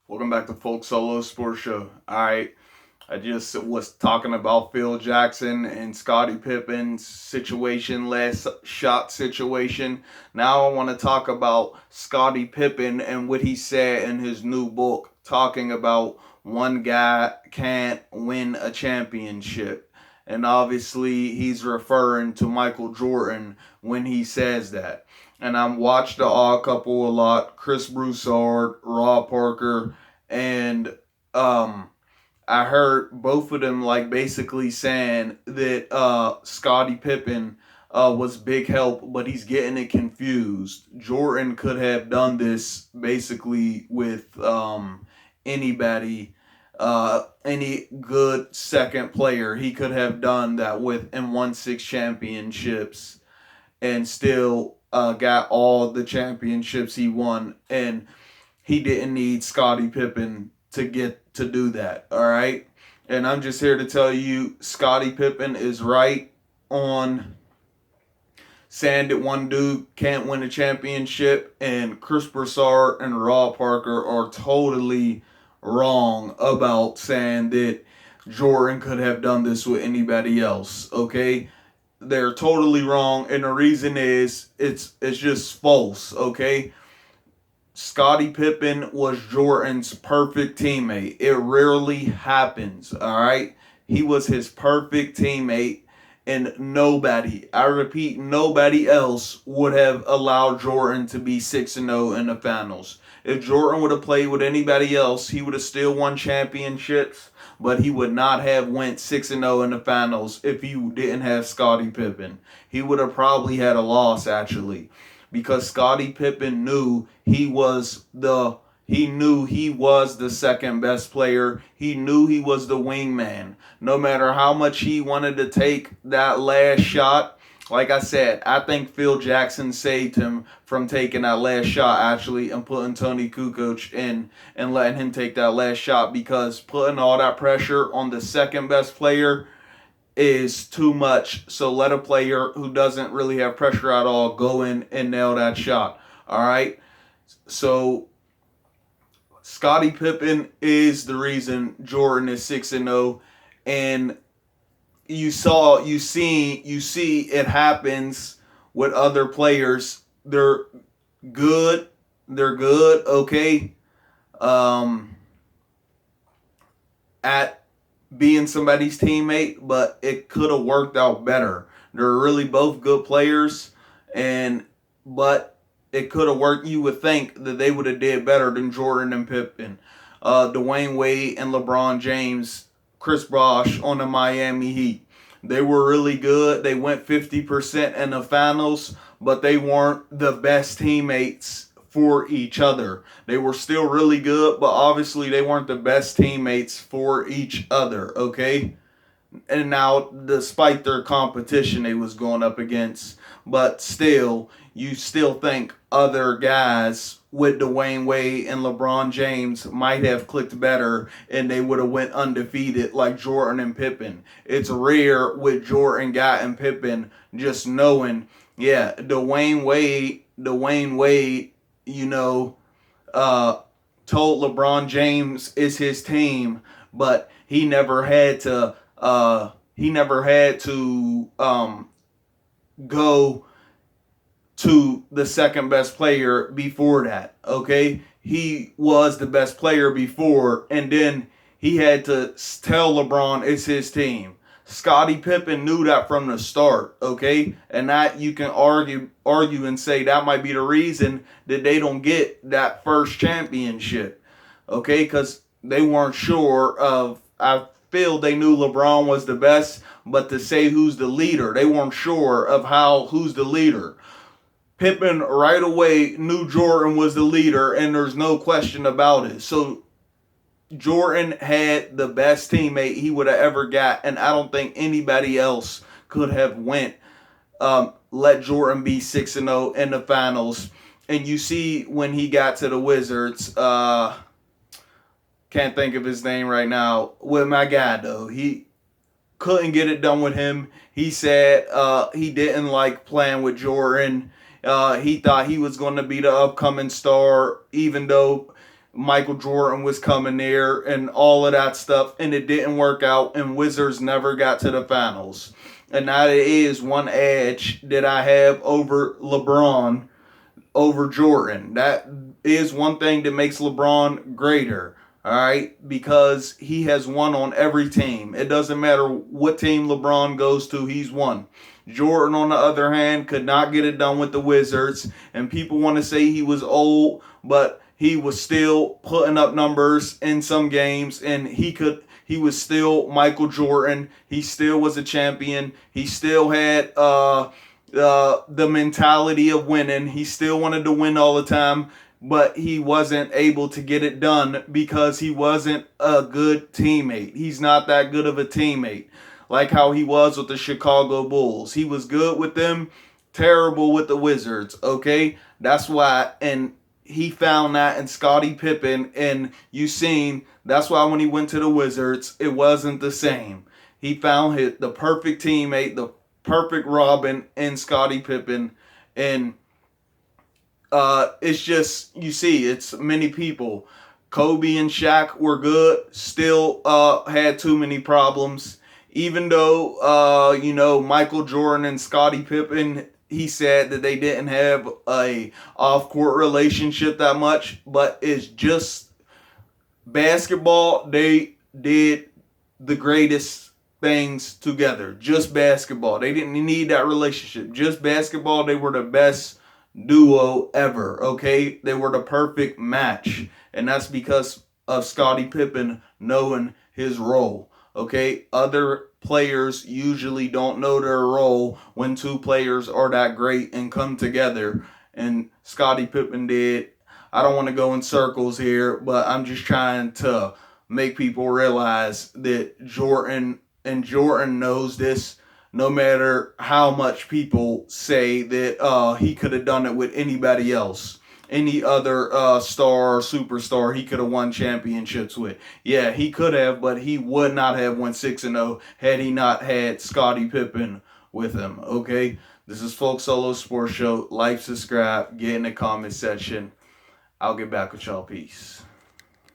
Welcome back to Folk Solo Sports Show. All right, I just was talking about Phil Jackson and Scottie Pippen's situation, last shot situation. Now I want to talk about Scottie Pippen and what he said in his new book, talking about one guy can't win a championship. And obviously, he's referring to Michael Jordan when he says that. And I watched the Odd Couple a lot, Chris Broussard, Rob Parker, and I heard both of them like basically saying that Scottie Pippen was big help, but he's getting it confused. Jordan could have done this basically with anybody, any good second player. He could have done that with and won 6 championships and still got all the championships he won. And he didn't need Scottie Pippen to get to do that. All right. And I'm just here to tell you Scottie Pippen is right on saying that one dude can't win a championship, and Chris Broussard and Rob Parker are totally wrong about saying that Jordan could have done this with anybody else. Okay, they're totally wrong, and the reason is it's just false. Okay, Scottie Pippen was Jordan's perfect teammate. It rarely happens, all right? He was his perfect teammate, and nobody, I repeat, nobody else would have allowed Jordan to be 6-0 in the finals. If Jordan would have played with anybody else, he would have still won championships, but he would not have went 6-0 in the finals if he didn't have Scottie Pippen. He would have probably had a loss actually, because Scottie Pippen knew he was the second best player. He knew he was the wingman. No matter how much he wanted to take that last shot, like I said, I think Phil Jackson saved him from taking that last shot actually and putting Tony Kukoc in and letting him take that last shot, because putting all that pressure on the second best player is too much. So let a player who doesn't really have pressure at all go in and nail that shot. All right. So Scottie Pippen is the reason Jordan is 6-0, and you see it happens with other players. Good. They're good. Okay. Um, at being somebody's teammate, but it could have worked out better. They're really both good players, and but it could have worked. You would think that they would have did better than Jordan and Pippen, Dwayne Wade and LeBron James, Chris Bosh on the Miami Heat. They were really good. They went 50% in the finals, but they weren't the best teammates for each other. They were still really good, but obviously they weren't the best teammates for each other, okay? And now, despite their competition they was going up against, but still, you still think other guys with Dwayne Wade and LeBron James might have clicked better and they would have went undefeated like Jordan and Pippen. It's rare with Jordan, Guy, and Pippen just knowing, yeah, Dwayne Wade, you know, uh, told LeBron James is his team, but he never had to go to the second best player before that. Okay, he was the best player before, and then he had to tell LeBron it's his team. Scottie Pippen knew that from the start, okay, and that you can argue and say that might be the reason that they don't get that first championship, okay, because they weren't sure of. I feel they knew LeBron was the best, but to say who's the leader, they weren't sure of who's the leader. Pippen right away knew Jordan was the leader, and there's no question about it. So Jordan had the best teammate he would have ever got, and I don't think anybody else could have went let Jordan be 6-0 in the finals. And you see when he got to the Wizards, can't think of his name right now. With my guy though, he couldn't get it done with him. He said he didn't like playing with Jordan. He thought he was going to be the upcoming star, even though Michael Jordan was coming there and all of that stuff, and it didn't work out, and Wizards never got to the finals. And that is one edge that I have over LeBron, over Jordan. That is one thing that makes LeBron greater. All right, because he has won on every team. It doesn't matter what team LeBron goes to, he's won. Jordan, on the other hand, could not get it done with the Wizards, and people want to say he was old, but he was still putting up numbers in some games, and he was still Michael Jordan. He still was a champion. He still had the mentality of winning. He still wanted to win all the time, but he wasn't able to get it done because he wasn't a good teammate. He's not that good of a teammate, like how he was with the Chicago Bulls. He was good with them, terrible with the Wizards, okay? That's why, and he found that in Scottie Pippen, and you seen, that's why when he went to the Wizards, it wasn't the same. He found the perfect teammate, the perfect Robin in Scottie Pippen, and it's just, you see, it's many people. Kobe and Shaq were good, still had too many problems. Even though, Michael Jordan and Scottie Pippen, he said that they didn't have a off-court relationship that much, but it's just basketball. They did the greatest things together. Just basketball. They didn't need that relationship. Just basketball. They were the best duo ever, okay? They were the perfect match. And that's because of Scottie Pippen knowing his role, okay? Other players usually don't know their role when two players are that great and come together. And Scottie Pippen did. I don't want to go in circles here, but I'm just trying to make people realize that Jordan knows this, no matter how much people say that he could have done it with anybody else. Any other star or superstar he could have won championships with. Yeah, he could have, but he would not have won 6-0 had he not had Scottie Pippen with him. Okay? This is Folk Solo Sports Show. Like, subscribe, get in the comment section. I'll get back with y'all. Peace.